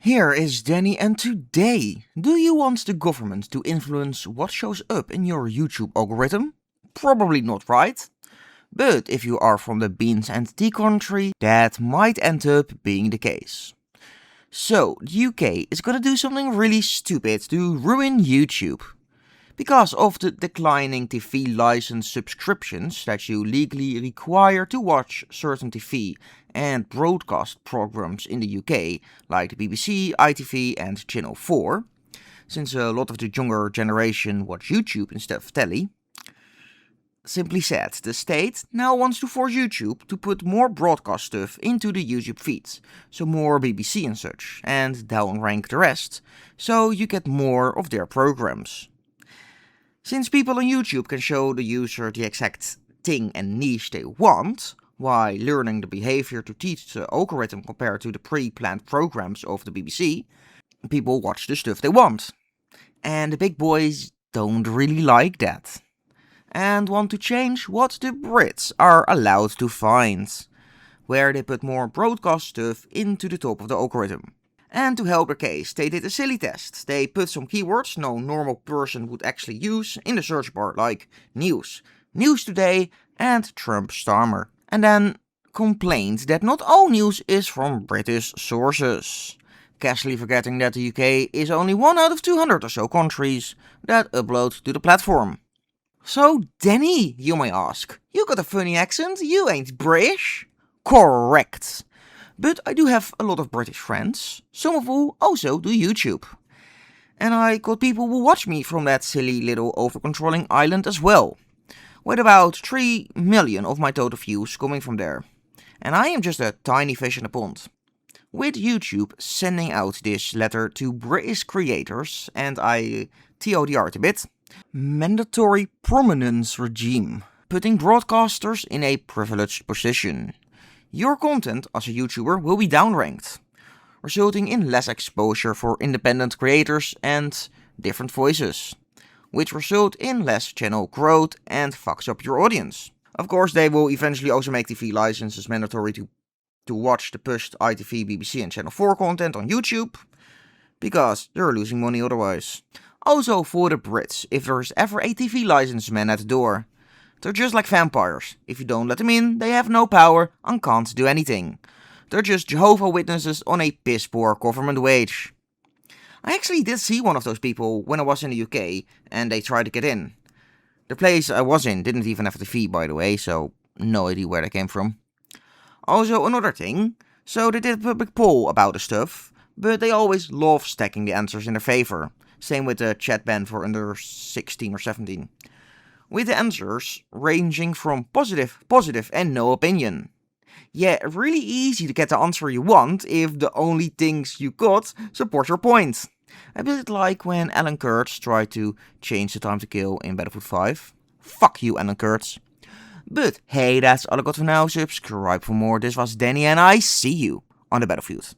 Here is Danny, and today, do you want the government to influence what shows up in your YouTube algorithm? Probably not, right? But if you are from the beans and tea country, that might end up being the case. So, the UK is gonna do something really stupid to ruin YouTube. Because of the declining TV license subscriptions that you legally require to watch certain TV and broadcast programs in the UK, like the BBC, ITV and Channel 4, since a lot of the younger generation watch YouTube instead of telly. Simply said, the state now wants to force YouTube to put more broadcast stuff into the YouTube feeds, so more BBC and such, and downrank the rest, so you get more of their programs. Since people on YouTube can show the user the exact thing and niche they want, while learning the behavior to teach the algorithm compared to the pre-planned programs of the BBC, people watch the stuff they want. And the big boys don't really like that. And want to change what the Brits are allowed to find, where they put more broadcast stuff into the top of the algorithm. And to help their case, they did a silly test. They put some keywords no normal person would actually use in the search bar, like news, news today and Trump Starmer. And then complained that not all news is from British sources. Casually forgetting that the UK is only 1 out of 200 or so countries that upload to the platform. So Danny, you may ask, you got a funny accent, you ain't British? Correct. But I do have a lot of British friends, some of who also do YouTube. And I got people who watch me from that silly little over-controlling island as well, with about 3 million of my total views coming from there. And I am just a tiny fish in a pond. With YouTube sending out this letter to British creators, and I TLDR'd a bit, mandatory prominence regime, putting broadcasters in a privileged position. Your content as a YouTuber will be downranked, resulting in less exposure for independent creators and different voices, which result in less channel growth and fucks up your audience. Of course, they will eventually also make TV licenses mandatory to watch the pushed ITV, BBC and Channel 4 content on YouTube, because they're losing money otherwise. Also for the Brits, if there is ever a TV license man at the door, they're just like vampires. If you don't let them in, they have no power and can't do anything. They're just Jehovah's Witnesses on a piss poor government wage. I actually did see one of those people when I was in the UK and they tried to get in. The place I was in didn't even have a TV, by the way, so no idea where they came from. Also another thing, so they did a public poll about the stuff, but they always love stacking the answers in their favor. Same with the chat ban for under 16 or 17. With the answers ranging from positive and no opinion. Yeah, really easy to get the answer you want if the only things you got support your point. A bit like when Alan Kurtz tried to change the time to kill in Battlefield 5. Fuck you, Alan Kurtz. But hey, that's all I got for now. Subscribe for more. This was Danny and I see you on the battlefield.